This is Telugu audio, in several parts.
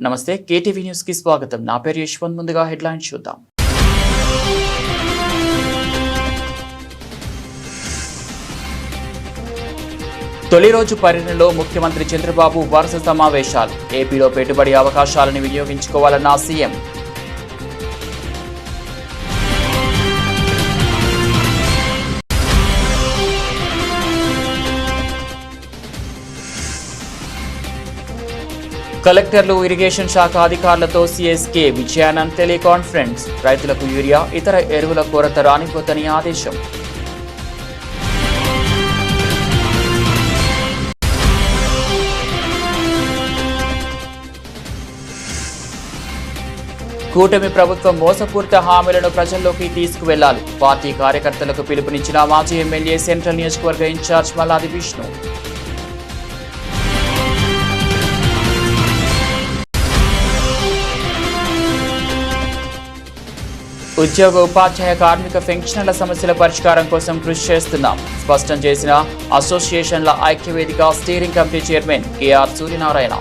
నమస్తే, కేటీవీ న్యూస్ కి స్వాగతం. నా పేరు యశ్వంత్. ముందుగా హెడ్లైన్స్ చూద్దాం. తొలి రోజు పర్యటనలో ముఖ్యమంత్రి చంద్రబాబు వరుస సమావేశాలు. ఏపీలో పెట్టుబడి అవకాశాలను వినియోగించుకోవాలన్న సీఎం. కలెక్టర్లు, ఇరిగేషన్ శాఖ అధికారులతో సీఎస్కే విజయానంద్ టెలికాన్ఫరెన్స్. రైతులకు యూరియా, ఇతర ఎరువుల కొరత రానిపోతని ఆదేశం. కూటమి ప్రభుత్వం మోసపూరిత హామీలను ప్రజల్లోకి తీసుకువెళ్లాలి. పార్టీ కార్యకర్తలకు పిలుపునిచ్చిన మాజీ ఎమ్మెల్యే సెంట్రల్ నియోజకవర్గ ఇన్ఛార్జ్ మల్లాది విష్ణు. ఉద్యోగ, ఉపాధ్యాయ, కార్మిక పెన్షన్ల సమస్యల పరిష్కారం కోసం కృషి చేస్తున్నాం స్పష్టం చేసిన అసోసియేషన్ల ఐక్యవేదిక steering committee chairman K R Suryanarayana.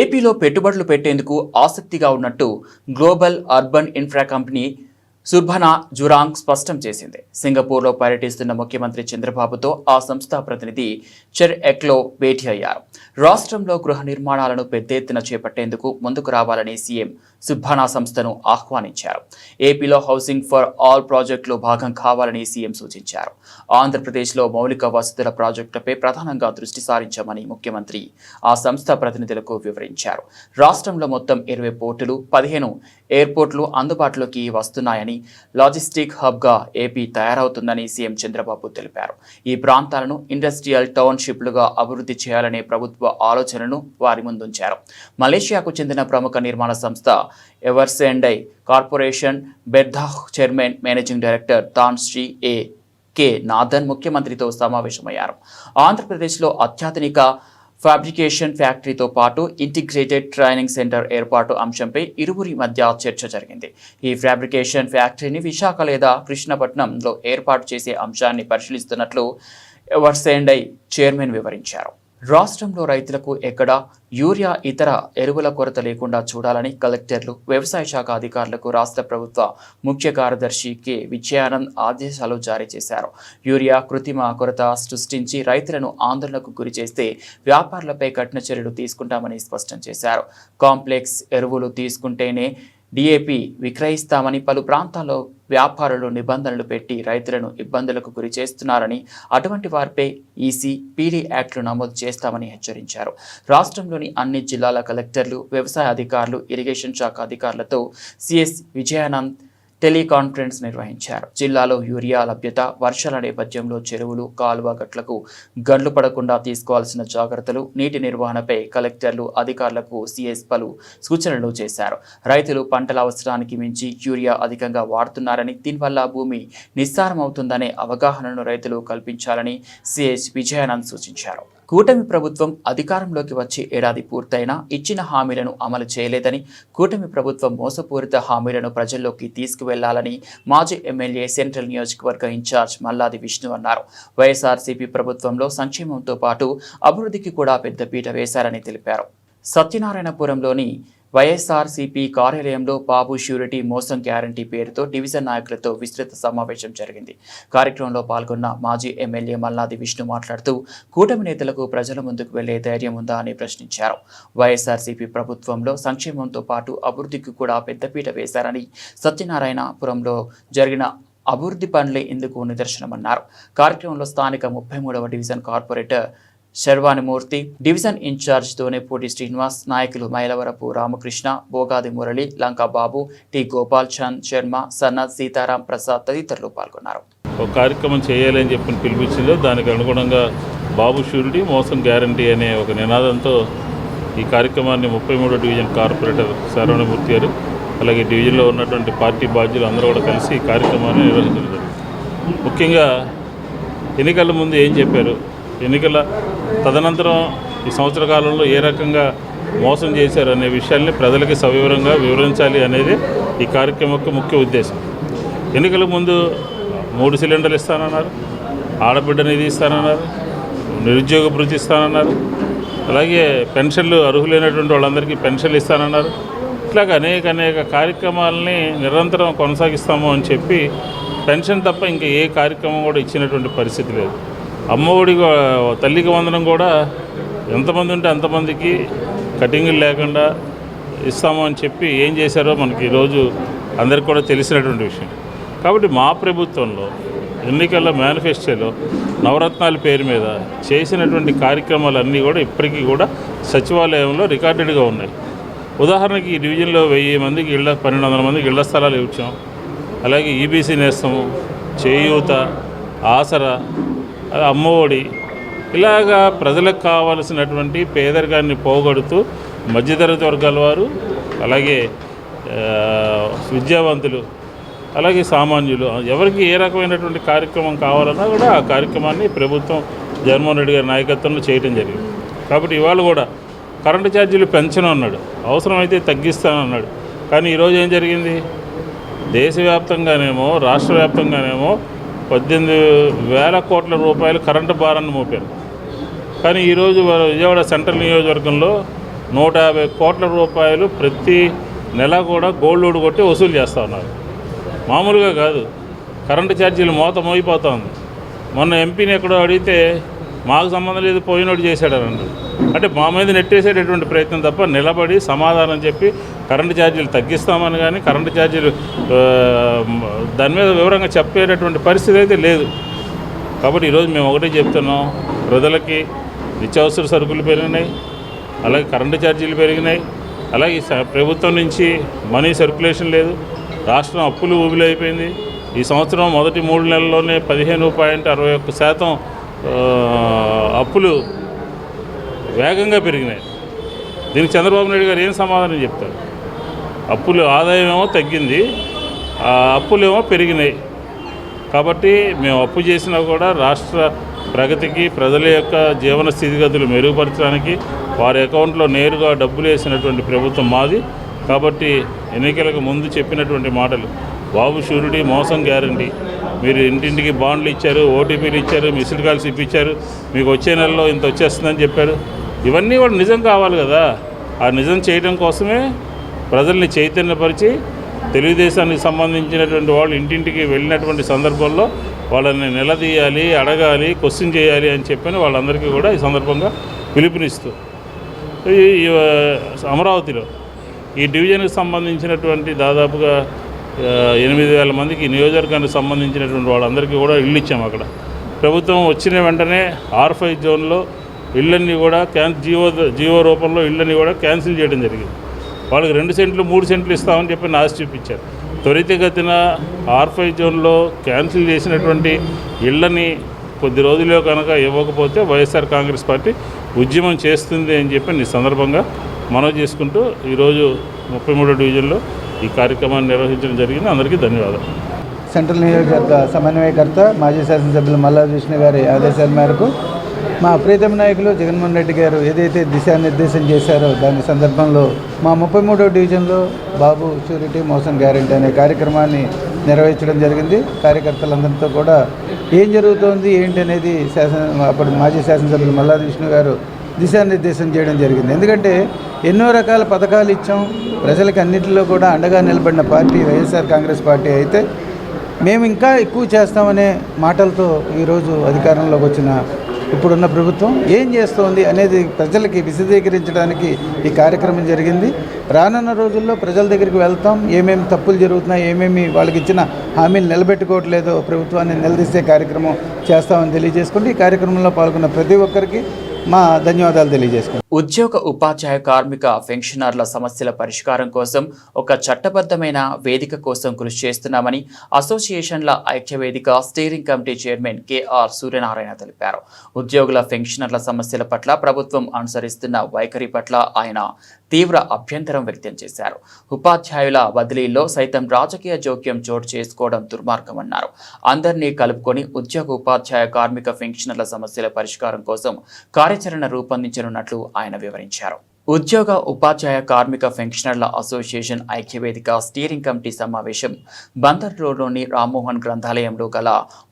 ఏపీలో పెట్టుబడులు పెట్టేందుకు ఆసక్తిగా ఉన్నట్టు global urban infra company Surbana Jurong స్పష్టం చేసింది. సింగపూర్లో పర్యటిస్తున్న ముఖ్యమంత్రి చంద్రబాబుతో ఆ సంస్థ ప్రతినిధి చెర్ ఎక్లో భేటీ అయ్యారు. రాష్ట్రంలో గృహ నిర్మాణాలను పెద్ద ఎత్తున చేపట్టేందుకు ముందుకు రావాలని సీఎం సుర్భనా సంస్థను ఆహ్వానించారు. ఏపీలో హౌసింగ్ ఫర్ ఆల్ ప్రాజెక్టులో భాగం కావాలని సీఎం సూచించారు. ఆంధ్రప్రదేశ్లో మౌలిక వసతుల ప్రాజెక్టులపై ప్రధానంగా దృష్టి సారించామని ముఖ్యమంత్రి ఆ సంస్థ ప్రతినిధులకు వివరించారు. రాష్ట్రంలో మొత్తం 20 పోర్టులు, 15 ఎయిర్పోర్టులు అందుబాటులోకి వస్తున్నాయని, లాజిస్టిక్ హబ్గా ఏపీ తయారవుతుందని సీఎం చంద్రబాబు తెలిపారు. ఈ ప్రాంతాలను ఇండస్ట్రియల్ టౌన్షిప్లుగా అభివృద్ధి చేయాలనే ప్రభుత్వ ఆలోచనను వారి ముందుంచారు. మలేషియాకు చెందిన ప్రముఖ నిర్మాణ సంస్థ ఎవర్సెండై కార్పొరేషన్ బెర్దాహ్ చైర్మన్, మేనేజింగ్ డైరెక్టర్ తాన్ శ్రీ కే నాథన్ ముఖ్యమంత్రితో సమావేశమయ్యారు. ఆంధ్రప్రదేశ్లో అత్యాధునిక ఫ్యాబ్రికేషన్ ఫ్యాక్టరీతో పాటు ఇంటిగ్రేటెడ్ ట్రైనింగ్ సెంటర్ ఏర్పాటు అంశంపై ఇరువురి మధ్య చర్చ జరిగింది. ఈ ఫ్యాబ్రికేషన్ ఫ్యాక్టరీని విశాఖ లేదా కృష్ణపట్నంలో ఏర్పాటు చేసే అంశాన్ని పరిశీలిస్తున్నట్లు ఎవర్సెండై చైర్మన్ వివరించారు. రాష్ట్రంలో రైతులకు ఎక్కడ యూరియా, ఇతర ఎరువుల కొరత లేకుండా చూడాలని కలెక్టర్లు, వ్యవసాయ శాఖ అధికారులకు రాష్ట్ర ప్రభుత్వ ముఖ్య కార్యదర్శి కె విజయానంద్ ఆదేశాలు జారీ చేశారు. యూరియా కృత్రిమ కొరత సృష్టించి రైతులను ఆందోళనకు గురి చేస్తే వ్యాపారులపై కఠిన చర్యలు తీసుకుంటామని స్పష్టం చేశారు. కాంప్లెక్స్ ఎరువులు తీసుకుంటేనే డిఏపి విక్రయిస్తామని పలు ప్రాంతాల్లో వ్యాపారులు నిబంధనలు పెట్టి రైతులను ఇబ్బందులకు గురి చేస్తున్నారని, అటువంటి వారిపై ఈసీ, పీడీ యాక్టులు నమోదు చేస్తామని హెచ్చరించారు. రాష్ట్రంలోని అన్ని జిల్లాల కలెక్టర్లు, వ్యవసాయ అధికారులు, ఇరిగేషన్ శాఖ అధికారులతో సిఎస్ విజయానంద్ టెలికాన్ఫరెన్స్ నిర్వహించారు. జిల్లాలో యూరియా లభ్యత, వర్షాల నేపథ్యంలో చెరువులు, కాలువ గట్లకు గండ్లు పడకుండా తీసుకోవాల్సిన జాగ్రత్తలు, నీటి నిర్వహణపై కలెక్టర్లు, అధికారులకు సిఎస్ పలు సూచనలు చేశారు. రైతులు పంటల అవసరానికి మించి యూరియా అధికంగా వాడుతున్నారని, దీనివల్ల భూమి నిస్సారం అవుతుందనే అవగాహనను రైతులు కల్పించాలని సిఎస్ విజయానంద్ సూచించారు. కూటమి ప్రభుత్వం అధికారంలోకి వచ్చి ఏడాది పూర్తయినా ఇచ్చిన హామీలను అమలు చేయలేదని, కూటమి ప్రభుత్వం మోసపూరిత హామీలను ప్రజల్లోకి తీసుకువెళ్లాలని మాజీ ఎమ్మెల్యే సెంట్రల్ నియోజకవర్గ ఇన్ఛార్జ్ మల్లాది విష్ణు అన్నారు. వైఎస్ఆర్సీపీ ప్రభుత్వంలో సంక్షేమంతో పాటు అభివృద్ధికి కూడా పెద్దపీట వేశారని తెలిపారు. సత్యనారాయణపురంలోని వైఎస్ఆర్సీపీ కార్యాలయంలో బాబు ష్యూరిటీ మోసం గ్యారంటీ పేరుతో డివిజన్ నాయకులతో విస్తృత సమావేశం జరిగింది. కార్యక్రమంలో పాల్గొన్న మాజీ ఎమ్మెల్యే మల్లాది విష్ణు మాట్లాడుతూ కూటమి నేతలకు ప్రజల ముందుకు వెళ్లే ధైర్యం ఉందా అని ప్రశ్నించారు. వైఎస్ఆర్సీపీ ప్రభుత్వంలో సంక్షేమంతో పాటు అభివృద్ధికి కూడా పెద్దపీట వేశారని, సత్యనారాయణపురంలో జరిగిన అభివృద్ధి పనులే ఇందుకు నిదర్శనమన్నారు. కార్యక్రమంలో స్థానిక 33వ division corporator శర్వాణిమూర్తి, division incharge Donepudi Srinivas, నాయకులు మైలవరపు రామకృష్ణ, బోగాది మురళి, లంకా బాబు, టి గోపాల్ చంద్ శర్మ, సన్నద్ సీతారాం ప్రసాద్ తదితరులు పాల్గొన్నారు. ఒక కార్యక్రమం చేయాలని చెప్పి పిలిపించిందో దానికి అనుగుణంగా బాబు షూరిటీ మోసం గ్యారంటీ అనే ఒక నినాదంతో ఈ కార్యక్రమాన్ని 33వ డివిజన్ కార్పొరేటర్ శర్వాణిమూర్తి గారు, అలాగే డివిజన్లో ఉన్నటువంటి పార్టీ బాధ్యులు అందరూ కూడా కలిసి ఈ కార్యక్రమాన్ని నిర్వహించడం జరిగింది. ముఖ్యంగా ఎన్నికల ముందు ఏం చెప్పారు, ఎన్నికల తదనంతరం ఈ సంవత్సర కాలంలో ఏ రకంగా మోసం చేశారు అనే విషయాల్ని ప్రజలకి సవివరంగా వివరించాలి అనేది ఈ కార్యక్రమం యొక్క ముఖ్య ఉద్దేశం. ఎన్నికల ముందు 3 సిలిండర్లు ఇస్తానన్నారు, ఆడబిడ్డ నిధి ఇస్తానన్నారు, నిరుద్యోగ భృతి ఇస్తానన్నారు. అలాగే పెన్షన్లు అర్హులైనటువంటి వాళ్ళందరికీ పెన్షన్లు ఇస్తానన్నారు. ఇట్లాగ అనేక కార్యక్రమాలని నిరంతరం కొనసాగిస్తాము అని చెప్పి పెన్షన్ తప్ప ఇంకా ఏ కార్యక్రమం కూడా ఇచ్చినటువంటి పరిస్థితి లేదు. అమ్మఒడి తల్లికి వందనం కూడా ఎంతమంది ఉంటే అంతమందికి కటింగులు లేకుండా ఇస్తాము అని చెప్పి ఏం చేశారో మనకి ఈరోజు అందరికీ కూడా తెలిసినటువంటి విషయం. కాబట్టి మా ప్రభుత్వంలో ఎన్నికల మేనిఫెస్టోలో నవరత్నాల పేరు మీద చేసినటువంటి కార్యక్రమాలన్నీ కూడా ఇప్పటికీ కూడా సచివాలయంలో రికార్డెడ్గా ఉన్నాయి. ఉదాహరణకి ఈ డివిజన్లో 1000 మందికి 1200 మందికి ఇళ్ల స్థలాలు ఇచ్చాం. అలాగే ఈబీసీ నేస్తము, చేయూత, ఆసరా, అమ్మఒడి, ఇలాగా ప్రజలకు కావలసినటువంటి పేదరికాన్ని పోగొడుతూ మధ్యతరగతి వర్గాల వారు, అలాగే విద్యావంతులు, అలాగే సామాన్యులు ఎవరికి ఏ రకమైనటువంటి కార్యక్రమం కావాలన్నా కూడా ఆ కార్యక్రమాన్ని ప్రభుత్వం జగన్మోహన్ రెడ్డి గారి నాయకత్వంలో చేయడం జరిగింది. కాబట్టి ఇవాళ కూడా కరెంటు ఛార్జీలు పెంచను అన్నాడు, అవసరమైతే తగ్గిస్తానన్నాడు. కానీ ఈరోజు ఏం జరిగింది? దేశవ్యాప్తంగానేమో రాష్ట్ర వ్యాప్తంగానేమో 18,000 కోట్ల రూపాయలు కరెంటు భారాన్ని మోపారు. కానీ ఈరోజు విజయవాడ సెంట్రల్ నియోజకవర్గంలో 150 కోట్ల రూపాయలు ప్రతి నెల కూడా గోల్డ్ లోడ్ కొట్టి వసూలు చేస్తూ ఉన్నారు. మామూలుగా కాదు, కరెంటు ఛార్జీలు మోయిపోతూ ఉంది. మొన్న ఎంపీని ఎక్కడో అడిగితే మాకు సంబంధం లేదు, పోయినోడు చేశాడని అన్నాడు. అంటే మా మీద నెట్టేసేటటువంటి ప్రయత్నం తప్ప నిలబడి సమాధానం చెప్పి కరెంటు ఛార్జీలు తగ్గిస్తామని కానీ కరెంటు ఛార్జీలు దాని మీద వివరంగా చెప్పేటటువంటి పరిస్థితి అయితే లేదు. కాబట్టి ఈరోజు మేము ఒకటే చెప్తున్నాం, ప్రజలకి నిత్యావసర సరుకులు పెరిగినాయి, అలాగే కరెంటు ఛార్జీలు పెరిగినాయి, అలాగే ప్రభుత్వం నుంచి మనీ సర్క్యులేషన్ లేదు, రాష్ట్రం అప్పులు ఊబిలైపోయింది. ఈ సంవత్సరం మొదటి 3 నెలల్లోనే 15.61% అప్పులు వేగంగా పెరిగినాయి. దీనికి చంద్రబాబు నాయుడు గారు ఏం సమాధానం చెప్తారు? అప్పులు ఆదాయం ఏమో తగ్గింది, ఆ అప్పులేమో పెరిగినాయి. కాబట్టి మేము అప్పు చేసినా కూడా రాష్ట్ర ప్రగతికి, ప్రజల యొక్క జీవన స్థితిగతులు మెరుగుపరచడానికి వారి అకౌంట్లో నేరుగా డబ్బులు వేసినటువంటి ప్రభుత్వం మాది. కాబట్టి ఎన్నికలకు ముందు చెప్పినటువంటి మాటలు, బాబు షూరిటీ, మోసం గ్యారంటీ, మీరు ఇంటింటికి బాండ్లు ఇచ్చారు, ఓటీపీలు ఇచ్చారు, మిస్డ్ కాల్స్ ఇప్పించారు, మీకు వచ్చే నెలలో ఇంత వచ్చేస్తుందని చెప్పారు. ఇవన్నీ కూడా నిజం కావాలి కదా. ఆ నిజం చేయడం కోసమే ప్రజల్ని చైతన్యపరిచి తెలుగుదేశానికి సంబంధించినటువంటి వాళ్ళు ఇంటింటికి వెళ్ళినటువంటి సందర్భంలో వాళ్ళని నిలదీయాలి, అడగాలి, క్వశ్చన్ చేయాలి అని చెప్పని వాళ్ళందరికీ కూడా ఈ సందర్భంగా పిలుపునిస్తూ ఈ అమరావతిలో ఈ డివిజన్కి సంబంధించినటువంటి దాదాపుగా 8,000 మందికి నియోజకవర్గానికి సంబంధించినటువంటి వాళ్ళందరికీ కూడా ఇళ్ళు ఇచ్చాము. అక్కడ ప్రభుత్వం వచ్చిన వెంటనే R5 జోన్లో ఇళ్ళన్నీ కూడా జీవో రూపంలో ఇళ్ళన్నీ కూడా క్యాన్సిల్ చేయడం జరిగింది. వాళ్ళకి 2 సెంట్లు 3 సెంట్లు ఇస్తామని చెప్పి ఆశ చూపించారు. త్వరితగతిన R5 జోన్లో క్యాన్సిల్ చేసినటువంటి ఇళ్ళని కొద్ది రోజుల్లో కనుక ఇవ్వకపోతే వైఎస్ఆర్ కాంగ్రెస్ పార్టీ ఉద్యమం చేస్తుంది అని చెప్పి ఈ సందర్భంగా మనవి చేసుకుంటూ ఈరోజు 33వ డివిజన్లో ఈ కార్యక్రమాన్ని నిర్వహించడం జరిగింది. అందరికీ ధన్యవాదాలు. సెంట్రల్ నియోజకవర్గ సమన్వయకర్త మాజీ శాసనసభ్యులు మల్లాది విష్ణు గారి ఆదేశాల మేరకు మా ప్రీతమ నాయకులు జగన్మోహన్ రెడ్డి గారు ఏదైతే దిశానిర్దేశం చేశారో దాని సందర్భంలో మా 33వ డివిజన్లో బాబు షూరిటీ మోసం గ్యారెంటీ అనే కార్యక్రమాన్ని నిర్వహించడం జరిగింది. కార్యకర్తలందరితో కూడా ఏం జరుగుతోంది ఏంటి అనేది అప్పుడు మాజీ శాసనసభ్యులు మల్లాది విష్ణు గారు దిశానిర్దేశం చేయడం జరిగింది. ఎందుకంటే ఎన్నో రకాల పథకాలు ఇచ్చాం, ప్రజలకు అన్నింటిలో కూడా అండగా నిలబడిన పార్టీ వైఎస్ఆర్ కాంగ్రెస్ పార్టీ అయితే మేము ఇంకా ఎక్కువ చేస్తామనే మాటలతో ఈరోజు అధికారంలోకి వచ్చిన ఇప్పుడున్న ప్రభుత్వం ఏం చేస్తోంది అనేది ప్రజలకి విశదీకరించడానికి ఈ కార్యక్రమం జరిగింది. రానున్న రోజుల్లో ప్రజల దగ్గరికి వెళ్తాం, ఏమేమి తప్పులు జరుగుతున్నాయి, ఏమేమి వాళ్ళకి ఇచ్చిన హామీలు నిలబెట్టుకోవట్లేదో ప్రభుత్వాన్ని నిలదీసే కార్యక్రమం చేస్తామని తెలియజేసుకుంటూ ఈ కార్యక్రమంలో పాల్గొన్న ప్రతి ఒక్కరికి మా ధన్యవాదాలు తెలియజేసుకుంటాం. ఉద్యోగ ఉపాధ్యాయ కార్మిక పెన్షనర్ల సమస్యల పరిష్కారం కోసం ఒక చట్టబద్ధమైన వేదిక కోసం కృషి చేస్తున్నామని అసోసియేషన్ల ఐక్యవేదిక steering committee chairman K R Suryanarayana తెలిపారు. ఉద్యోగుల పెన్షనర్ల సమస్యల పట్ల ప్రభుత్వం అనుసరిస్తున్న వైఖరి పట్ల ఆయన తీవ్ర అభ్యంతరం వ్యక్తం చేశారు. ఉపాధ్యాయుల బదిలీల్లో సైతం రాజకీయ జోక్యం చోటు చేసుకోవడం దుర్మార్గమన్నారు. అందరినీ కలుపుకొని ఉద్యోగ ఉపాధ్యాయ కార్మిక పెన్షనర్ల సమస్యల పరిష్కారం కోసం కార్యాచరణ రూపొందించనున్నట్లు ఆయన వివరించారు. ఉద్యోగ ఉపాధ్యాయ కార్మిక పెన్షనర్ల అసోసియేషన్ ఐక్యవేదిక స్టీరింగ్ కమిటీ సమావేశం బందర్ రోడ్లోని రామ్మోహన్ గ్రంథాలయంలో గల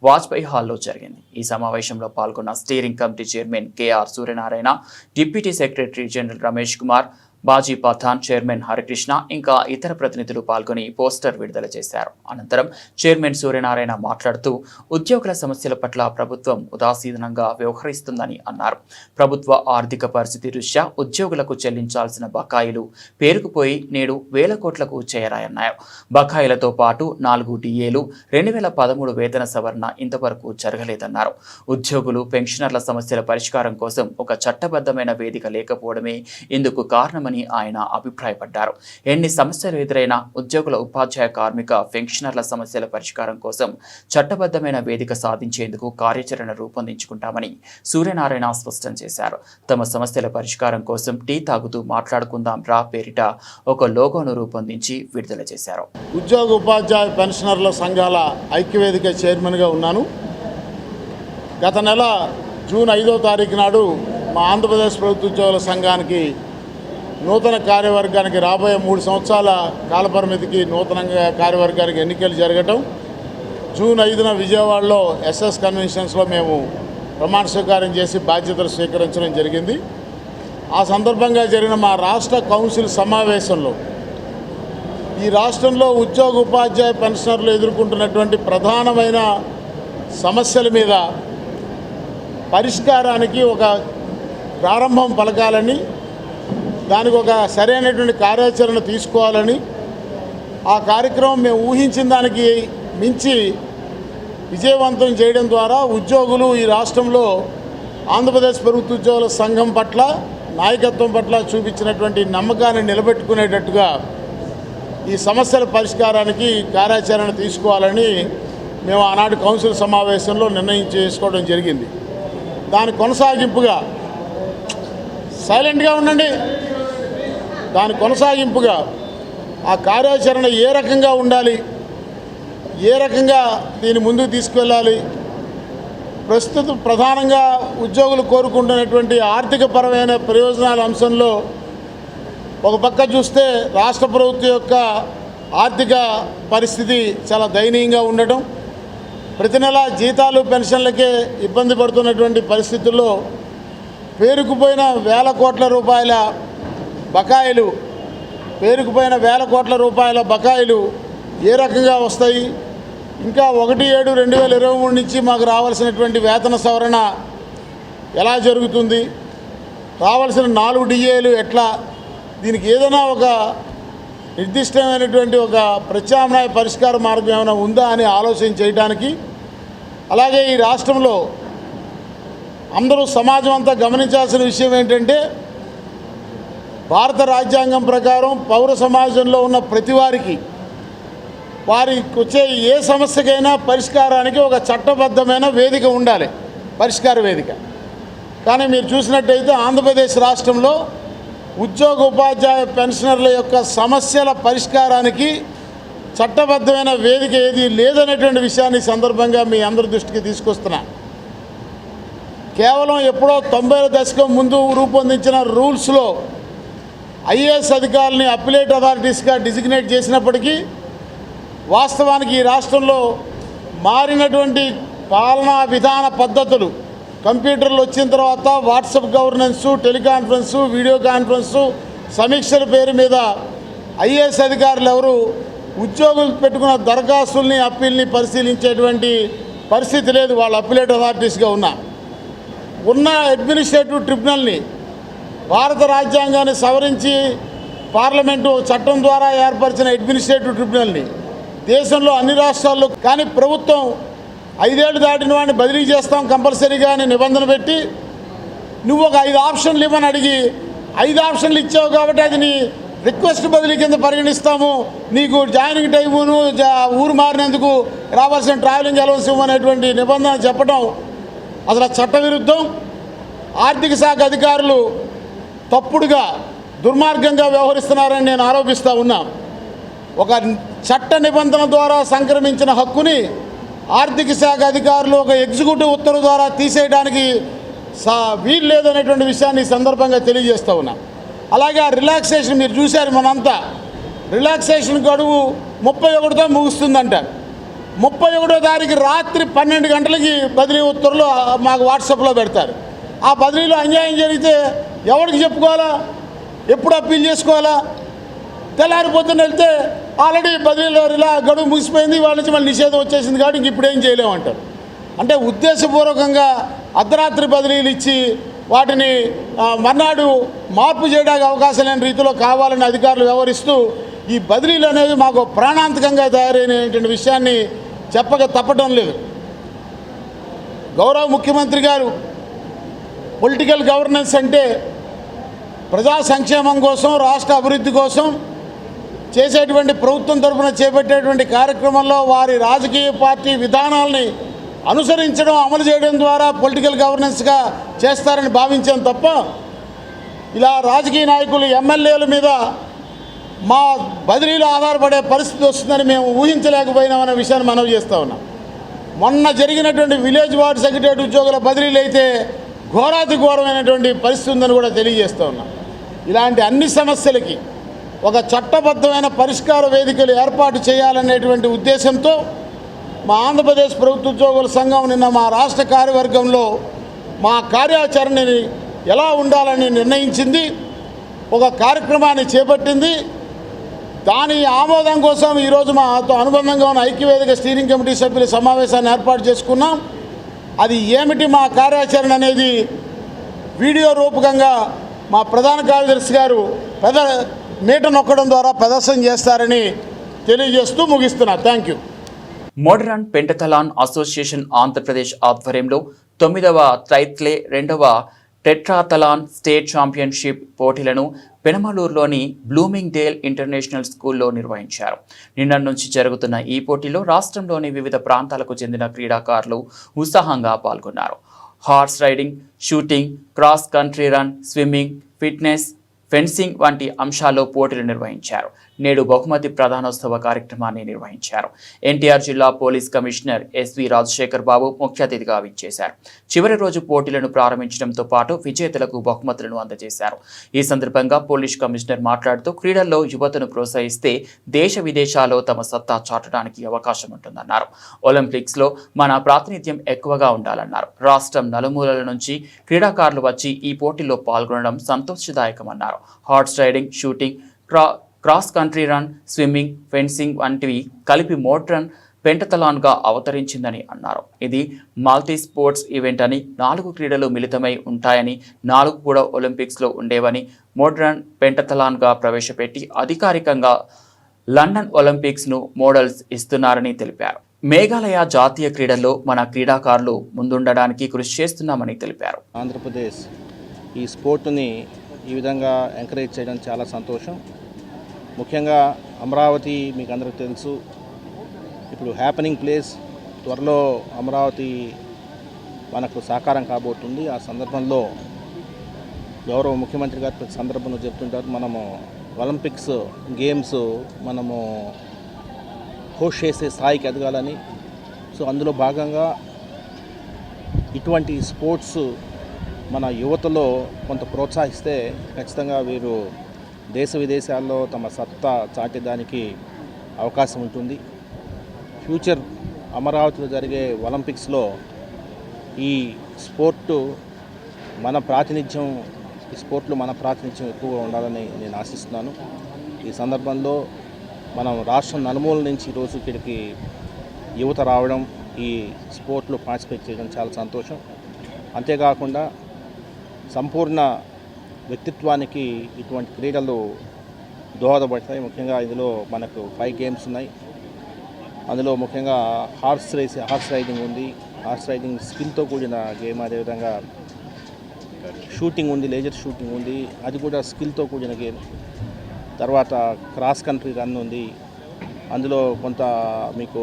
వాజ్పేయి హాల్లో జరిగింది. ఈ సమావేశంలో పాల్గొన్న steering committee chairman K R Suryanarayana, deputy secretary general Ramesh Kumar, Baji Pathan, chairman Harikrishna ఇంకా ఇతర ప్రతినిధులు పాల్గొని పోస్టర్ విడుదల చేశారు. అనంతరం చైర్మన్ సూర్యనారాయణ మాట్లాడుతూ ఉద్యోగుల సమస్యల పట్ల ప్రభుత్వం ఉదాసీనంగా వ్యవహరిస్తుందని అన్నారు. ప్రభుత్వ ఆర్థిక పరిస్థితి దృష్ట్యా ఉద్యోగులకు చెల్లించాల్సిన బకాయిలు పేరుకుపోయి నేడు వేల కోట్లకు చేరాయన్నారు. బకాయిలతో పాటు 4 డిఏలు, 2013 వేతన సవరణ ఇంతవరకు జరగలేదన్నారు. ఉద్యోగులు, పెన్షనర్ల సమస్యల పరిష్కారం కోసం ఒక చట్టబద్ధమైన వేదిక లేకపోవడమే ఇందుకు కారణమని ఆయన అభిప్రాయపడ్డారు. ఎన్ని సమస్యలు ఎదురైనా ఉద్యోగుల, ఉపాధ్యాయ, కార్మిక, పెన్షనర్ల సమస్యల పరిష్కారం కోసం చట్టబద్ధమైన వేదిక సాధించేందుకు కార్యాచరణ రూపొందించుకుంటామని సూర్యనారాయణ స్పష్టం చేశారు. తమ సమస్యల పరిష్కారం కోసం టీ తాగుతూ మాట్లాడుకుందాం రా పేరిట ఒక లోగోను రూపొందించి విడుదల చేశారు. ఉద్యోగ, ఉపాధ్యాయ, పెన్షనర్ల సంఘాల ఐక్యవేదిక చైర్మన్గా ఉన్నాను. గత నెల జూన్ 5వ తారీఖు నాడు మా ఆంధ్రప్రదేశ్ ప్రభుత్వ ఉద్యోగుల సంఘానికి నూతన కార్యవర్గానికి రాబోయే 3 సంవత్సరాల కాలపరిమితికి నూతనంగా కార్యవర్గానికి ఎన్నికలు జరగటం, జూన్ 5న విజయవాడలో ఎస్ఎస్ కన్వెన్షన్స్లో మేము ప్రమాణ స్వీకారం చేసి బాధ్యతలు స్వీకరించడం జరిగింది. ఆ సందర్భంగా జరిగిన మా రాష్ట్ర కౌన్సిల్ సమావేశంలో ఈ రాష్ట్రంలో ఉద్యోగ, ఉపాధ్యాయ, పెన్షనర్లు ఎదుర్కొంటున్నటువంటి ప్రధానమైన సమస్యల మీద పరిష్కారానికి ఒక ప్రారంభం పలకాలని, దానికి ఒక సరైనటువంటి కార్యాచరణ తీసుకోవాలని, ఆ కార్యక్రమం మేము ఊహించిన దానికి మించి విజయవంతం చేయడం ద్వారా ఉద్యోగులు ఈ రాష్ట్రంలో ఆంధ్రప్రదేశ్ ప్రభుత్వ ఉద్యోగుల సంఘం పట్ల, నాయకత్వం పట్ల చూపించినటువంటి నమ్మకాన్ని నిలబెట్టుకునేటట్టుగా ఈ సమస్యల పరిష్కారానికి కార్యాచరణ తీసుకోవాలని మేము ఆనాడు కౌన్సిల్ సమావేశంలో నిర్ణయం చేసుకోవడం జరిగింది. దాని కొనసాగింపుగా సైలెంట్గా ఉండండి. దాని కొనసాగింపుగా ఆ కార్యాచరణ ఏ రకంగా ఉండాలి, ఏ రకంగా దీన్ని ముందుకు తీసుకువెళ్ళాలి, ప్రస్తుతం ప్రధానంగా ఉద్యోగులు కోరుకుంటున్నటువంటి ఆర్థికపరమైన ప్రయోజనాల అంశంలో ఒక పక్క చూస్తే రాష్ట్ర ప్రభుత్వం యొక్క ఆర్థిక పరిస్థితి చాలా దయనీయంగా ఉండటం, ప్రతి నెల జీతాలు, పెన్షన్లకే ఇబ్బంది పడుతున్నటువంటి పరిస్థితుల్లో పేరుకుపోయిన వేల కోట్ల రూపాయల బకాయిలు ఏ రకంగా వస్తాయి, ఇంకా 1/7/2023 నుంచి మాకు రావాల్సినటువంటి వేతన సవరణ ఎలా జరుగుతుంది, రావాల్సిన 4 డిఏలు ఎట్లా, దీనికి ఏదైనా ఒక నిర్దిష్టమైనటువంటి ఒక ప్రత్యామ్నాయ పరిష్కార మార్గం ఏమైనా ఉందా అని ఆలోచన చేయడానికి, అలాగే ఈ రాష్ట్రంలో అందరూ సమాజం అంతా గమనించాల్సిన విషయం ఏంటంటే భారత రాజ్యాంగం ప్రకారం పౌర సమాజంలో ఉన్న ప్రతి వారికి వారికి వచ్చే ఏ సమస్యకైనా పరిష్కారానికి ఒక చట్టబద్ధమైన వేదిక ఉండాలి, పరిష్కార వేదిక. కానీ మీరు చూసినట్టయితే ఆంధ్రప్రదేశ్ రాష్ట్రంలో ఉద్యోగ, ఉపాధ్యాయ, పెన్షనర్ల యొక్క సమస్యల పరిష్కారానికి చట్టబద్ధమైన వేదిక ఏది లేదనేటువంటి విషయాన్ని సందర్భంగా మీ అందరి దృష్టికి తీసుకొస్తున్నా. కేవలం ఎప్పుడో 90ల దశకం ముందు రూపొందించిన రూల్స్లో ఐఏఎస్ అధికారులని అప్పిలేట్ అథారిటీస్గా డిజిగ్నేట్ చేసినప్పటికీ వాస్తవానికి ఈ రాష్ట్రంలో మారినటువంటి పాలనా విధాన పద్ధతులు, కంప్యూటర్లు వచ్చిన తర్వాత WhatsApp governance, teleconference, video conference, సమీక్షల పేరు మీద ఐఏఎస్ అధికారులు ఎవరు ఉద్యోగులు పెట్టుకున్న దరఖాస్తుల్ని, అప్పీల్ని పరిశీలించేటువంటి పరిస్థితి లేదు. వాళ్ళు అప్పిలేట్ అథారిటీస్గా ఉన్న అడ్మినిస్ట్రేటివ్ ట్రిబ్యునల్ని, భారత రాజ్యాంగాన్ని సవరించి పార్లమెంటు చట్టం ద్వారా ఏర్పరిచిన అడ్మినిస్ట్రేటివ్ ట్రిబ్యునల్ని దేశంలో అన్ని రాష్ట్రాల్లో, కానీ ప్రభుత్వం 5 ఏళ్ళు దాటిన వాడిని బదిలీ చేస్తాం కంపల్సరీగా అని నిబంధన పెట్టి నువ్వు ఒక 5 ఆప్షన్లు ఇవ్వని అడిగి 5 ఆప్షన్లు ఇచ్చావు కాబట్టి అది నీ రిక్వెస్ట్ బదిలీ కింద పరిగణిస్తాము, నీకు జాయినింగ్ టైమును, ఊరు మారినందుకు రావాల్సిన ట్రావెలింగ్ అలవెన్స్ ఇవ్వనేటువంటి నిబంధన చెప్పడం అసలు చట్టవిరుద్ధం. ఆర్థిక శాఖ అధికారులు తప్పుడుగా, దుర్మార్గంగా వ్యవహరిస్తున్నారని నేను ఆరోపిస్తూ ఉన్నా. ఒక చట్ట నిబంధన ద్వారా సంక్రమించిన హక్కుని ఆర్థిక శాఖ అధికారులు ఒక ఎగ్జిక్యూటివ్ ఉత్తర్వు ద్వారా తీసేయడానికి వీలు లేదనేటువంటి విషయాన్ని ఈ సందర్భంగా తెలియజేస్తూ ఉన్నా. అలాగే ఆ రిలాక్సేషన్ మీరు చూశారు, మనంతా రిలాక్సేషన్ గడువు 31తో ముగుస్తుందంట. 31వ తారీఖు రాత్రి 12 గంటలకి బదిలీ ఉత్తర్వులు మాకు వాట్సాప్లో పెడతారు. ఆ బదిలీలో అన్యాయం జరిగితే ఎవరికి చెప్పుకోవాలా, ఎప్పుడు అప్పీల్ చేసుకోవాలా? తెల్లారి పొద్దున్న వెళ్తే ఆల్రెడీ బదిలీలో గడువు ముగిసిపోయింది, వాళ్ళ నుంచి మళ్ళీ నిషేధం వచ్చేసింది కాబట్టి ఇంక ఇప్పుడు ఏం చేయలేమంటారు. అంటే ఉద్దేశపూర్వకంగా అర్ధరాత్రి బదిలీలు ఇచ్చి వాటిని మర్నాడు మార్పు చేయడానికి అవకాశం లేని రీతిలో కావాలని అధికారులు వ్యవహరిస్తూ ఈ బదిలీలు అనేది మాకు ప్రాణాంతకంగా తయారైనటువంటి విషయాన్ని చెప్పక తప్పడం లేదు. గౌరవ ముఖ్యమంత్రి గారు పొలిటికల్ గవర్నెన్స్ అంటే ప్రజా సంక్షేమం కోసం, రాష్ట్ర అభివృద్ధి కోసం చేసేటువంటి ప్రభుత్వం తరఫున చేపట్టేటువంటి కార్యక్రమంలో వారి రాజకీయ పార్టీ విధానాలని అనుసరించడం, అమలు చేయడం ద్వారా పొలిటికల్ గవర్నెన్స్గా చేస్తారని భావించాం తప్ప ఇలా రాజకీయ నాయకులు, ఎమ్మెల్యేల మీద మా బదిలీలు ఆధారపడే పరిస్థితి వస్తుందని మేము ఊహించలేకపోయినామనే విషయాన్ని మనవి చేస్తూ ఉన్నాం. మొన్న జరిగినటువంటి విలేజ్ వార్డ్ సెక్రటరీ ఉద్యోగుల బదిలీలు అయితే ఘోరాతి ఘోరమైనటువంటి పరిస్థితి ఉందని కూడా తెలియజేస్తూ ఉన్నాం. ఇలాంటి అన్ని సమస్యలకి ఒక చట్టబద్ధమైన పరిష్కార వేదికలు ఏర్పాటు చేయాలనేటువంటి ఉద్దేశంతో మా ఆంధ్రప్రదేశ్ ప్రభుత్వ ఉద్యోగుల సంఘం నిన్న మా రాష్ట్ర కార్యవర్గంలో మా కార్యాచరణని ఎలా ఉండాలని నిర్ణయించింది, ఒక కార్యక్రమాన్ని చేపట్టింది. దాని ఆమోదం కోసం ఈరోజు మాతో అనుబంధంగా ఉన్న ఐక్యవేదిక స్టీరింగ్ కమిటీ సభ్యుల సమావేశాన్ని ఏర్పాటు చేసుకున్నాం. అది ఏమిటి మా కార్యాచరణ అనేది వీడియో రూపకంగా మా ప్రధాన కార్యదర్శి గారు మీట నొక్కడం ద్వారా ప్రదర్శన చేస్తారని తెలియజేస్తూ ముగిస్తున్నా. Thank you. Modern పెంటథలాన్ association Andhra Pradesh ఆధ్వర్యంలో 9వ ట్రైత్లే 2వ టెట్రాథలాన్ స్టేట్ ఛాంపియన్షిప్ పోటీలను పెనమలూరులోని బ్లూమింగ్ డేల్ ఇంటర్నేషనల్ స్కూల్లో నిర్వహించారు. నిన్న నుంచి జరుగుతున్న ఈ పోటీలో రాష్ట్రంలోని వివిధ ప్రాంతాలకు చెందిన క్రీడాకారులు ఉత్సాహంగా పాల్గొన్నారు. Horse riding, shooting, cross country run, swimming, fitness, fencing వంటి అంశాల్లో పోటీలు నిర్వహించారు. నేడు బహుమతి ప్రధానోత్సవ కార్యక్రమాన్ని నిర్వహించారు. ఎన్టీఆర్ జిల్లా పోలీస్ కమిషనర్ ఎస్వి రాజశేఖర్ బాబు ముఖ్య అతిథిగా విచ్చేశారు. చివరి రోజు పోటీలను ప్రారంభించడంతో పాటు విజేతలకు బహుమతులను అందజేశారు. ఈ సందర్భంగా పోలీస్ కమిషనర్ మాట్లాడుతూ క్రీడల్లో యువతను ప్రోత్సహిస్తే దేశ విదేశాల్లో తమ సత్తా చాటడానికి అవకాశం ఉంటుందన్నారు. ఒలింపిక్స్లో మన ప్రాతినిధ్యం ఎక్కువగా ఉండాలన్నారు. రాష్ట్రం నలుమూలల నుంచి క్రీడాకారులు వచ్చి ఈ పోటీల్లో పాల్గొనడం సంతోషదాయకమన్నారు. Horse riding, shooting, cross country run, swimming, fencing వంటివి కలిపి మోడరన్ పెంటథలాన్గా అవతరించిందని అన్నారు. ఇది మల్టీ స్పోర్ట్స్ ఈవెంట్ అని, 4 క్రీడలు మిళితమై ఉంటాయని, 4 కూడా ఒలింపిక్స్లో ఉండేవని మోడరన్ పెంటథలాన్గా ప్రవేశపెట్టి అధికారికంగా లండన్ ఒలింపిక్స్ను మోడల్స్ ఇస్తున్నారని తెలిపారు. మేఘాలయ జాతీయ క్రీడల్లో మన క్రీడాకారులు ముందుండడానికి కృషి చేస్తున్నామని తెలిపారు. ఆంధ్రప్రదేశ్ ఈ స్పోర్ట్ని ఈ విధంగా ఎంకరేజ్ చేయడం చాలా సంతోషం. ముఖ్యంగా అమరావతి మీకు అందరికీ తెలుసు, ఇప్పుడు హ్యాపెనింగ్ ప్లేస్. త్వరలో అమరావతి మనకు సాకారం కాబోతుంది. ఆ సందర్భంలో గౌరవ ముఖ్యమంత్రి గారు ప్రతి సందర్భంలో చెప్తుంటారు, మనము ఒలింపిక్స్ గేమ్స్ మనము హోస్ట్ చేసే స్థాయికి ఎదగాలని. సో అందులో భాగంగా ఇటువంటి స్పోర్ట్స్ మన యువతలో కొంత ప్రోత్సహిస్తే ఖచ్చితంగా వీరు దేశ విదేశాల్లో తమ సత్తా చాటేదానికి అవకాశం ఉంటుంది. ఫ్యూచర్ అమరావతిలో జరిగే ఒలింపిక్స్లో ఈ స్పోర్ట్లో మన ప్రాతినిధ్యం ఎక్కువగా ఉండాలని నేను ఆశిస్తున్నాను. ఈ సందర్భంలో మనం రాష్ట్రం నలుమూల నుంచి ఈరోజు ఇక్కడికి యువత రావడం, ఈ స్పోర్ట్లో పార్టిసిపేట్ చేయడం చాలా సంతోషం. అంతేకాకుండా సంపూర్ణ వ్యక్తిత్వానికి ఇటువంటి క్రీడలు దోహదపడతాయి. ముఖ్యంగా ఇందులో మనకు 5 గేమ్స్ ఉన్నాయి. అందులో ముఖ్యంగా హార్స్ రైడింగ్ ఉంది. హార్స్ రైడింగ్ స్కిల్తో కూడిన గేమ్. అదేవిధంగా షూటింగ్ ఉంది, లేజర్ షూటింగ్ ఉంది, అది కూడా స్కిల్తో కూడిన గేమ్. తర్వాత క్రాస్ కంట్రీ రన్ ఉంది. అందులో కొంత మీకు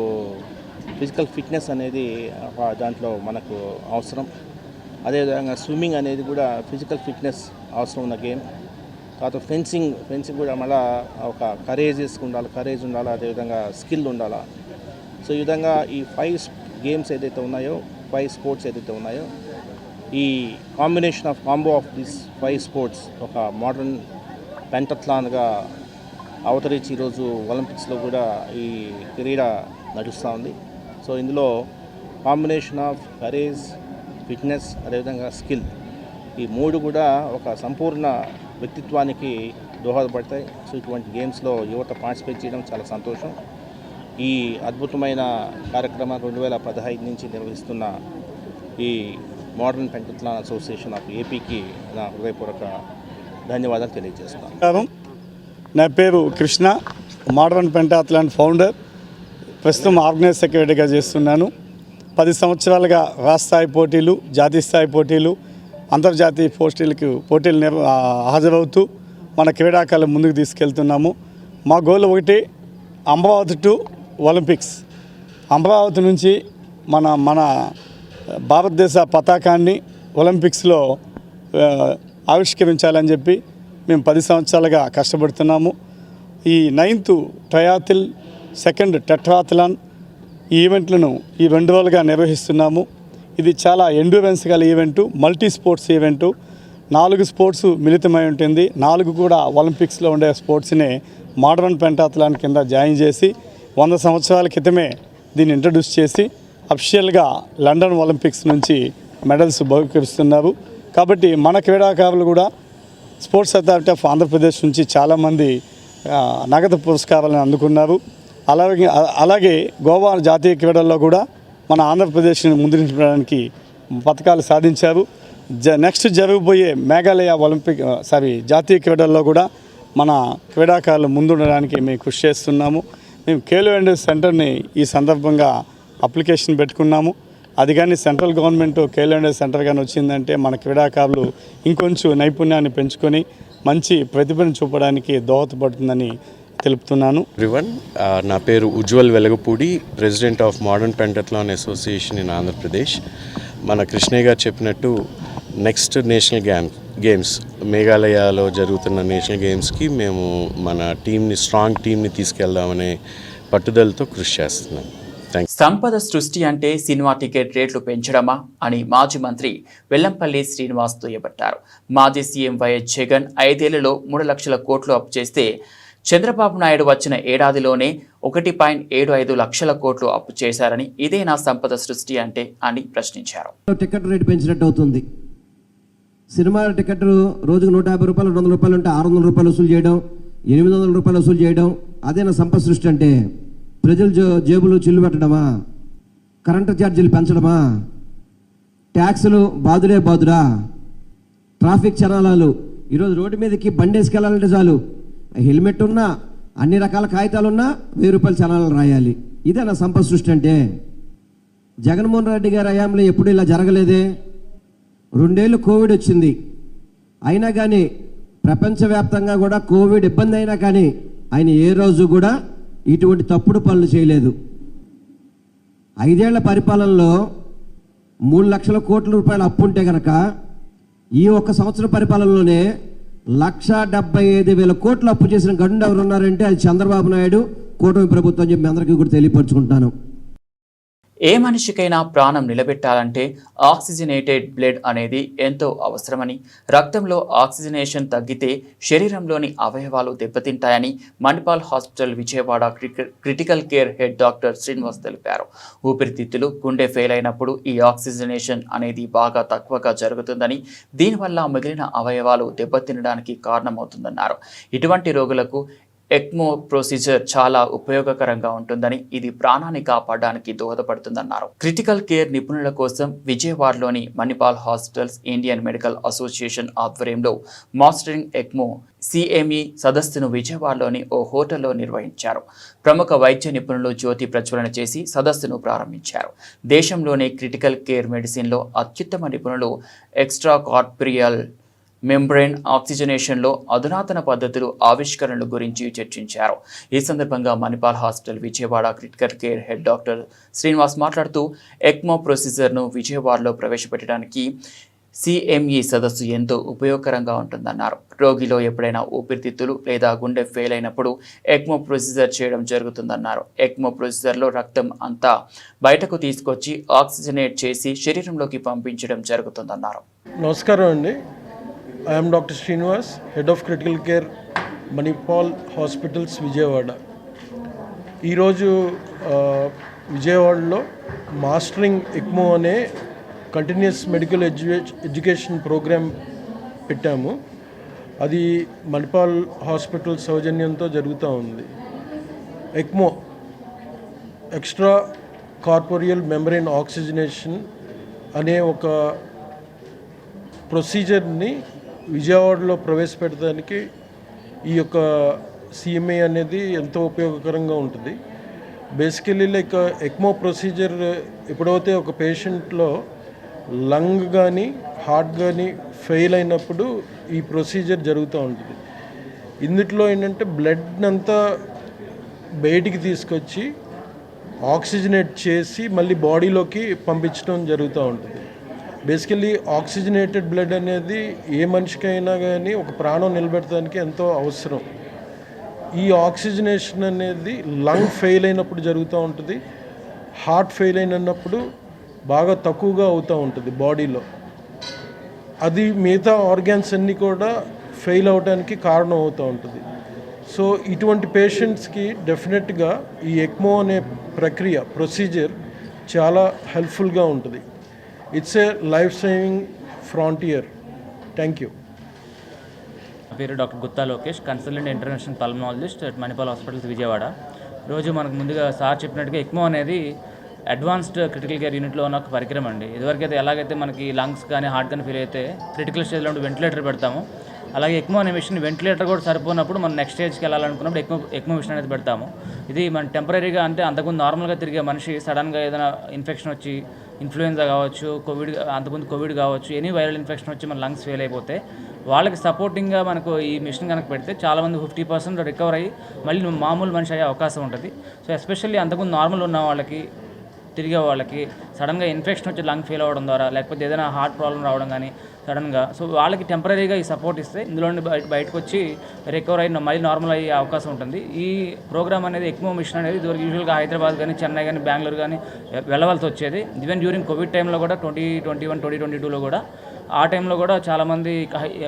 ఫిజికల్ ఫిట్నెస్ అనేది దాంట్లో మనకు అవసరం. అదేవిధంగా స్విమ్మింగ్ అనేది కూడా ఫిజికల్ ఫిట్నెస్ అవసరం ఉన్న గేమ్. తర్వాత ఫెన్సింగ్ కూడా మళ్ళీ ఒక కరేజ్ ఉండాలి, అదేవిధంగా స్కిల్ ఉండాలి. సో ఈ విధంగా ఈ 5 గేమ్స్ ఏదైతే ఉన్నాయో, 5 స్పోర్ట్స్ ఏదైతే ఉన్నాయో, ఈ కాంబో ఆఫ్ దిస్ 5 స్పోర్ట్స్ ఒక మోడర్న్ పెంటథ్లాన్గా అవతరించి ఈరోజు ఒలింపిక్స్లో కూడా ఈ క్రీడ నడుస్తూ ఉంది. సో ఇందులో కాంబినేషన్ ఆఫ్ కరేజ్, ఫిట్నెస్, అదేవిధంగా స్కిల్, ఈ మూడు కూడా ఒక సంపూర్ణ వ్యక్తిత్వానికి దోహదపడతాయి. సో ఇటువంటి గేమ్స్లో యువత పార్టిసిపేట్ చేయడం చాలా సంతోషం. ఈ అద్భుతమైన కార్యక్రమం 2015 నుంచి నిర్వహిస్తున్న ఈ మోడర్న్ పెంటథ్లాన్ అసోసియేషన్ ఆఫ్ ఏపీకి నా హృదయపూర్వక ధన్యవాదాలు తెలియజేస్తున్నాను. నా పేరు కృష్ణ, మోడర్న్ పెంటాథ్లాన్ ఫౌండర్. ప్రస్తుతం ఆర్గనైజ్ సెక్రటరీగా చేస్తున్నాను. 10 సంవత్సరాలుగా రాష్ట్ర స్థాయి పోటీలు, జాతీయ స్థాయి పోటీలు, అంతర్జాతీయ పోటీలు హాజరవుతూ మన క్రీడాకారులు ముందుకు తీసుకెళ్తున్నాము. మా గోల్ ఒకటి, అమరావతి టు ఒలింపిక్స్. అమరావతి నుంచి మన భారతదేశ పతాకాన్ని ఒలింపిక్స్లో ఆవిష్కరించాలని చెప్పి మేము 10 సంవత్సరాలుగా కష్టపడుతున్నాము. ఈ 9th ట్రయాథిల్, 2nd టెట్రాథ్లాన్ ఈ ఈవెంట్లను ఈ 2 రోజులుగా నిర్వహిస్తున్నాము. ఇది చాలా ఎండ్యూరెన్స్ గల event, multi sports event. 4 sports మిళితమై ఉంటుంది. 4 కూడా ఒలింపిక్స్లో ఉండే స్పోర్ట్స్ని మోడర్న్ పెంటాథ్లాన్ కింద జాయిన్ చేసి 100 సంవత్సరాల క్రితమే దీన్ని ఇంట్రడ్యూస్ చేసి అఫిషియల్గా లండన్ ఒలింపిక్స్ నుంచి మెడల్స్ బహుకరిస్తున్నారు. కాబట్టి మన క్రీడాకారులు కూడా స్పోర్ట్స్ అథారిటీ ఆఫ్ ఆంధ్రప్రదేశ్ నుంచి చాలామంది నగదు పురస్కారాలను అందుకున్నారు. అలాగే గోవా జాతీయ క్రీడల్లో కూడా మన ఆంధ్రప్రదేశ్ని ముందుకు పథకాలు సాధించారు. నెక్స్ట్ జరగబోయే మేఘాలయ జాతీయ క్రీడల్లో కూడా మన క్రీడాకారులు ముందుండడానికి మేము కృషి చేస్తున్నాము. మేము ఖేలో ఇండియా సెంటర్ని ఈ సందర్భంగా అప్లికేషన్ పెట్టుకున్నాము. అది కానీ central government Khelo India centre కానీ వచ్చిందంటే మన క్రీడాకారులు ఇంకొంచెం నైపుణ్యాన్ని పెంచుకొని మంచి ప్రతిభను చూపడానికి దోహదపడుతుందని తెలుపుతున్నాను. ఎవ్రీవన్, నా పేరు Ujjwal Velagapudi, president of modern pentathlon association in Andhra Pradesh. మన కృష్ణయ్య గారు చెప్పినట్టు నెక్స్ట్ నేషనల్ గేమ్స్ మేఘాలయలో జరుగుతున్న నేషనల్ గేమ్స్కి మేము మన స్ట్రాంగ్ టీంని తీసుకెళ్దామనే పట్టుదలతో కృషి చేస్తున్నాం. సంపద సృష్టి అంటే సినిమా టికెట్ రేట్లు పెంచడమా అని మాజీ మంత్రి వెల్లంపల్లి శ్రీనివాస్ దుయ్యబట్టారు. మాజీ సీఎం వైఎస్ జగన్ 5 ఏళ్లలో 3 లక్షల కోట్లు అప్పు చేస్తే చంద్రబాబు నాయుడు వచ్చిన ఏడాదిలోనే 1.75 లక్షల కోట్లు అప్పు చేశారని, ఇదేనా సంపద సృష్టి అంటే అని ప్రశ్నించారు. టికెట్ రేటు పెంచినట్టు అవుతుంది. సినిమా టికెట్ రోజుకు 150 రూపాయలు, 200 రూపాయలు ఉంటే 600 రూపాయలు వసూలు చేయడం, 800 రూపాయలు వసూలు చేయడం, అదేనా సంపద సృష్టి అంటే? ప్రజల జేబులు చిల్లు పెట్టడమా? కరెంటు ఛార్జీలు పెంచడమా? ట్యాక్సులు బాదురా? ట్రాఫిక్ చలానాలు, ఈరోజు రోడ్డు మీదకి బండి వేసుకెళ్ళాలంటే చాలు, హెల్మెట్ ఉన్నా, అన్ని రకాల కాగితాలున్నా 1000 రూపాయలు చలానాలు రాయాలి. ఇదే నా సంపద సృష్టి అంటే? జగన్మోహన్ రెడ్డి గారి హయాంలో ఎప్పుడు ఇలా జరగలేదే. 2 ఏళ్ళు కోవిడ్ వచ్చింది, అయినా కానీ ప్రపంచవ్యాప్తంగా కూడా కోవిడ్ ఇబ్బంది అయినా కానీ ఆయన ఏ రోజు కూడా ఇటువంటి తప్పుడు పనులు చేయలేదు. 5 ఏళ్ల పరిపాలనలో 3 లక్షల కోట్ల రూపాయలు అప్పు ఉంటే కనుక ఈ 1 సంవత్సరం పరిపాలనలోనే 1,75,000 కోట్లు అప్పు చేసిన గండు ఎవరు ఉన్నారంటే అది చంద్రబాబు నాయుడు, కూటమి ప్రభుత్వం చెప్పి అందరికీ కూడా తెలియపరుచుకుంటాను. ఏ మనిషికైనా ప్రాణం నిలబెట్టాలంటే ఆక్సిజనేటెడ్ బ్లడ్ అనేది ఎంతో అవసరమని, రక్తంలో ఆక్సిజనేషన్ తగ్గితే శరీరంలోని అవయవాలు దెబ్బతింటాయని Manipal hospital Vijayawada critical care head doctor Srinivas తెలిపారు. ఊపిరితిత్తులు, గుండె ఫెయిల్ అయినప్పుడు ఈ ఆక్సిజనేషన్ అనేది బాగా తక్కువగా జరుగుతుందని, దీనివల్ల మిగిలిన అవయవాలు దెబ్బతినడానికి కారణమవుతుందన్నారు. ఇటువంటి రోగులకు ఎక్మో ప్రొసీజర్ చాలా ఉపయోగకరంగా ఉంటుందని, ఇది ప్రాణాన్ని కాపాడడానికి దోహదపడుతుందన్నారు. క్రిటికల్ కేర్ నిపుణుల కోసం విజయవాడలోని Manipal hospitals Indian medical association ఆధ్వర్యంలో మాస్టరింగ్ ఎక్మో CME సదస్సును విజయవాడలోని ఓ హోటల్లో నిర్వహించారు. ప్రముఖ వైద్య నిపుణులు జ్యోతి ప్రజ్వలన చేసి సదస్సును ప్రారంభించారు. దేశంలోనే క్రిటికల్ కేర్ మెడిసిన్లో అత్యుత్తమ నిపుణులు ఎక్స్ట్రా కార్పొరియల్ మెంబ్రెయిన్ ఆక్సిజనేషన్లో అధునాతన పద్ధతులు, ఆవిష్కరణల గురించి చర్చించారు. ఈ సందర్భంగా Manipal hospital Vijayawada critical care head doctor Srinivas మాట్లాడుతూ ఎక్మో ప్రొసీజర్ను విజయవాడలో ప్రవేశపెట్టడానికి CME సదస్సు ఎంతో ఉపయోగకరంగా ఉంటుందన్నారు. రోగిలో ఎప్పుడైనా ఊపిరితిత్తులు లేదా గుండె ఫెయిల్ అయినప్పుడు ఎక్మో ప్రొసీజర్ చేయడం జరుగుతుందన్నారు. ఎక్మో ప్రొసీజర్లో రక్తం అంతా బయటకు తీసుకొచ్చి ఆక్సిజనేట్ చేసి శరీరంలోకి పంపించడం జరుగుతుందన్నారు. నమస్కారం అండి. I am Dr. Srinivas, Head of Critical Care Manipal hospitals Vijayawada. ఈరోజు విజయవాడలో మాస్టరింగ్ ఎక్మో అనే కంటిన్యూస్ మెడికల్ ఎడ్యుకేషన్ ప్రోగ్రామ్ పెట్టాము. అది మణిపాల్ హాస్పిటల్ సౌజన్యంతో జరుగుతూ ఉంది. ECMO extra corporeal membrane oxygenation అనే ఒక ప్రొసీజర్ని విజయవాడలో ప్రవేశపెట్టడానికి ఈ యొక్క సిఎంఏ అనేది ఎంతో ఉపయోగకరంగా ఉంటుంది. బేసికలీ లైక్ ఎక్మో ప్రొసీజర్ ఎప్పుడైతే ఒక పేషెంట్లో లంగ్ కానీ హార్ట్ కానీ ఫెయిల్ అయినప్పుడు ఈ ప్రొసీజర్ జరుగుతూ ఉంటుంది. ఇందులో ఏంటంటే బ్లడ్ అంతా బయటికి తీసుకొచ్చి ఆక్సిజనేట్ చేసి మళ్ళీ బాడీలోకి పంపించడం జరుగుతూ ఉంటుంది. బేసికలీ ఆక్సిజనేటెడ్ బ్లడ్ అనేది ఏ మనిషికైనా కానీ ఒక ప్రాణం నిలబెట్టడానికి ఎంతో అవసరం. ఈ ఆక్సిజనేషన్ అనేది లంగ్ ఫెయిల్ అయినప్పుడు జరుగుతూ ఉంటుంది, హార్ట్ ఫెయిల్ అయినప్పుడు బాగా తక్కువగా అవుతూ ఉంటుంది బాడీలో. అది మిగతా ఆర్గాన్స్ అన్నీ కూడా ఫెయిల్ అవడానికి కారణం అవుతూ ఉంటుంది. సో ఇటువంటి పేషెంట్స్కి డెఫినెట్గా ఈ ఎక్మో అనే ప్రొసీజర్ చాలా హెల్ప్ఫుల్గా ఉంటుంది. It's a life saving frontier. Thank you. నా పేరు doctor Gutta Lokesh, consultant international pulmonologist at Manipal hospitals Vijayawada. రోజు మనకు ముందుగా సార్ చెప్పినట్టుగా ఎక్మో అనేది అడ్వాన్స్డ్ క్రిటికల్ కేర్ యూనిట్లో ఉన్న ఒక పరికరం అండి. ఇదివరకైతే ఎలాగైతే మనకి లంగ్స్ కానీ హార్ట్ కానీ ఫెయిల్ అయితే క్రిటికల్ స్టేజ్లో వెంటిలేటర్ పెడతాము, అలాగే ఎక్మో అనే మిషన్ వెంటిలేటర్ కూడా సరిపోయినప్పుడు మనం నెక్స్ట్ స్టేజ్కి వెళ్ళాలనుకున్నప్పుడు ఎక్మో మిషన్ అనేది పెడతాము. ఇది మన టెంపరీగా అంటే అంతకుముందు నార్మల్గా తిరిగే మనిషి సడన్గా ఏదైనా ఇన్ఫెక్షన్ వచ్చి, ఇన్ఫ్లుయెన్జా కావచ్చు, అంతకుముందు కోవిడ్ కావచ్చు, ఎనీ వైరల్ ఇన్ఫెక్షన్ వచ్చి మన లంగ్స్ ఫెయిల్ అయిపోతే వాళ్ళకి సపోర్టింగ్గా మనకు ఈ మిషన్ కనుక పెడితే చాలామంది 50% రికవర్ అయ్యి మళ్ళీ మామూలు మనిషి అయ్యే అవకాశం ఉంటుంది. సో ఎస్పెషల్లీ అంతకుముందు నార్మల్ ఉన్న వాళ్ళకి, తిరిగే వాళ్ళకి సడన్గా ఇన్ఫెక్షన్ వచ్చి లంగ్ ఫెయిల్ అవ్వడం ద్వారా, లేకపోతే ఏదైనా హార్ట్ ప్రాబ్లం రావడం కానీ సడన్గా, సో వాళ్ళకి టెంపరీగా ఈ సపోర్ట్ ఇస్తే ఇందులో బయటకు వచ్చి రికవర్ అయిన మళ్ళీ నార్మల్ అయ్యే అవకాశం ఉంటుంది. ఈ ప్రోగ్రామ్ అనేది ఎక్మో మిషన్ అనేది ఇదివరకు యూజువల్గా హైదరాబాద్ కానీ, చెన్నై కానీ, బెంగళూరు కానీ వెళ్ళవలసి వచ్చేది. ఈవెన్ డ్యూరింగ్ కోవిడ్ టైంలో కూడా 2021, 2022లో కూడా ఆ టైంలో కూడా చాలామంది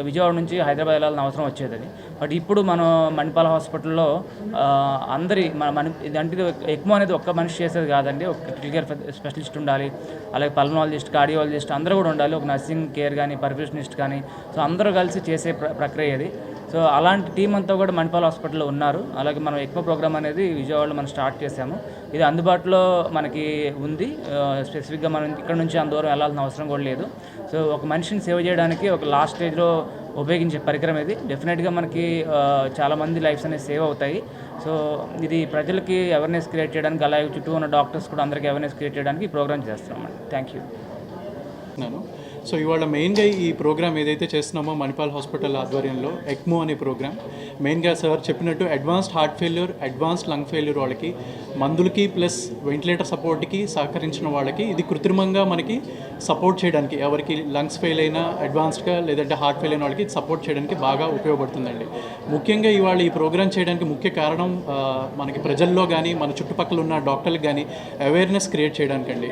విజయవాడ నుంచి హైదరాబాద్ వెళ్ళాల్సిన అవసరం వచ్చేది. బట్ ఇప్పుడు మనం మణిపాల్ హాస్పిటల్లో అందరి అంటే ఎక్మో అనేది ఒక్క మనిషి చేసేది కాదండి. ఒక క్రిటికల్ కేర్ స్పెషలిస్ట్ ఉండాలి, అలాగే పల్మనాలజిస్ట్, కార్డియాలజిస్ట్ అందరూ కూడా ఉండాలి, ఒక నర్సింగ్ కేర్ కానీ, పర్ఫ్యూషనిస్ట్ కానీ, సో అందరూ కలిసి చేసే ప్రక్రియ ఇది. సో అలాంటి టీం అంతా కూడా మణిపాల్ హాస్పిటల్లో ఉన్నారు. అలాగే మనం ఎక్మో ప్రోగ్రామ్ అనేది విజయవాడలో మనం స్టార్ట్ చేసాము. ఇది అందుబాటులో మనకి ఉంది. స్పెసిఫిక్గా మనం ఇక్కడ నుంచి అంత దూరం వెళ్ళాల్సిన అవసరం కూడా లేదు. సో ఒక మనిషిని సేవ్ చేయడానికి ఒక లాస్ట్ స్టేజ్లో ఉపయోగించే పరికరం ఇది. డెఫినెట్గా మనకి చాలామంది లైఫ్స్ అనేవి సేవ్ అవుతాయి. సో ఇది ప్రజలకి అవేర్నెస్ క్రియేట్ చేయడానికి, అలాగే చుట్టూ ఉన్న డాక్టర్స్ కూడా అందరికీ అవేర్నెస్ క్రియేట్ చేయడానికి ఈ ప్రోగ్రామ్ చేస్తున్నామండి. Thank you. సో ఇవాళ మెయిన్గా ఈ ప్రోగ్రామ్ ఏదైతే చేస్తున్నామో మణిపాల్ హాస్పిటల్ ఆధ్వర్యంలో ఎక్మో అనే ప్రోగ్రామ్ మెయిన్గా సార్ చెప్పినట్టు advanced heart failure, advanced lung failure వాళ్ళకి మందులకి ప్లస్ వెంటిలేటర్ సపోర్ట్కి సహకరించిన వాళ్ళకి ఇది కృత్రిమంగా మనకి సపోర్ట్ చేయడానికి, ఎవరికి లంగ్స్ ఫెయిల్ అయినా అడ్వాన్స్డ్గా లేదంటే హార్ట్ ఫెయిల్ అయిన వాళ్ళకి సపోర్ట్ చేయడానికి బాగా ఉపయోగపడుతుందండి. ముఖ్యంగా ఇవాళ ఈ ప్రోగ్రామ్ చేయడానికి ముఖ్య కారణం మనకి ప్రజల్లో కానీ మన చుట్టుపక్కల ఉన్న డాక్టర్లకు కానీ అవేర్నెస్ క్రియేట్ చేయడానికండి.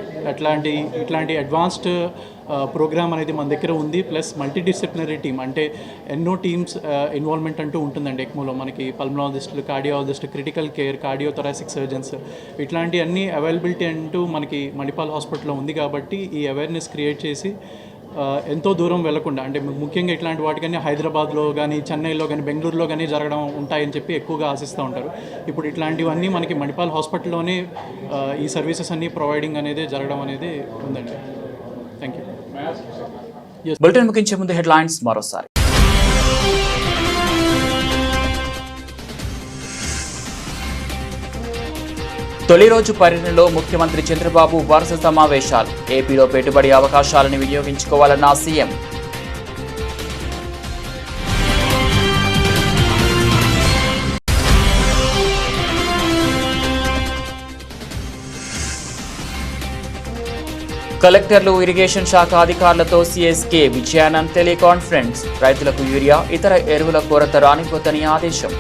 ఇట్లాంటి అడ్వాన్స్డ్ ప్రోగ్రామ్ అనేది మన దగ్గర ఉంది. ప్లస్ మల్టీ డిసిప్లినరీ టీమ్ అంటే ఎన్నో టీమ్స్ ఇన్వాల్వ్మెంట్ అంటూ ఉంటుందండి ఎక్మోలో. మనకి పల్మనాలజిస్టులు, cardiologist, critical care, cardiothoracic surgeons ఇట్లాంటి అన్ని అవైలబిలిటీ అంటూ మనకి మణిపాల్ హాస్పిటల్లో ఉంది. కాబట్టి ఈ అవేర్నెస్ క్రియేట్ చేసి ఎంతో దూరం వెళ్లకుండా, అంటే ముఖ్యంగా ఇట్లాంటి వాటికన్నీ హైదరాబాద్లో కానీ, చెన్నైలో కానీ, బెంగళూరులో కానీ జరగడం ఉంటాయని చెప్పి ఎక్కువగా ఆశిస్తూ ఉంటారు. ఇప్పుడు ఇట్లాంటివన్నీ మనకి మణిపాల్ హాస్పిటల్లోనే ఈ సర్వీసెస్ అన్నీ ప్రొవైడింగ్ అనేది జరగడం అనేది ఉందండి. Thank you. బులెటిన్ ముగించే ముందు హెడ్లైన్స్ మరోసారి. తొలి రోజు పర్యటనలో ముఖ్యమంత్రి చంద్రబాబు వరుస సమావేశాలు. ఏపీలో పెట్టుబడి అవకాశాలను వినియోగించుకోవాలన్న సీఎం. కలెక్టర్లు, ఇరిగేషన్ శాఖ అధికారులతో సీఎస్కే విజయానంద్ టెలికాన్ఫరెన్స్. రైతులకు యూరియా, ఇతర ఎరువుల కొరత రానిపోతని ఆదేశం.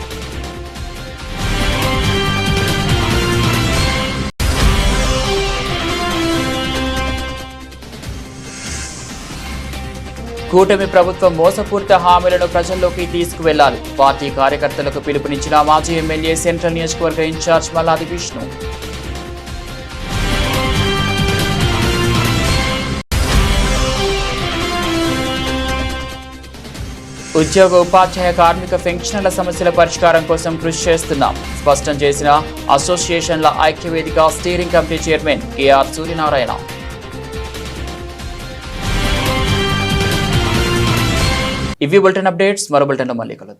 కూటమి ప్రభుత్వం మోసపూరిత హామీలను ప్రజల్లోకి తీసుకువెళ్లాలి. పార్టీ కార్యకర్తలకు పిలుపునిచ్చిన మాజీ ఎమ్మెల్యే సెంట్రల్ నియోజకవర్గ ఇన్ఛార్జ్ మల్లాది విష్ణు. ఉద్యోగ ఉపాధ్యాయ కార్మిక పెన్షన్ల సమస్యల పరిష్కారం కోసం కృషి చేస్తున్నాం స్పష్టం చేసిన అసోసియేషన్ల ఐక్యవేదిక steering committee chairman K R Suryanarayana. ఇవి బులెటిన్ అప్డేట్స్. మరో బులెటిన్లో మళ్ళీ కలుద్దాం.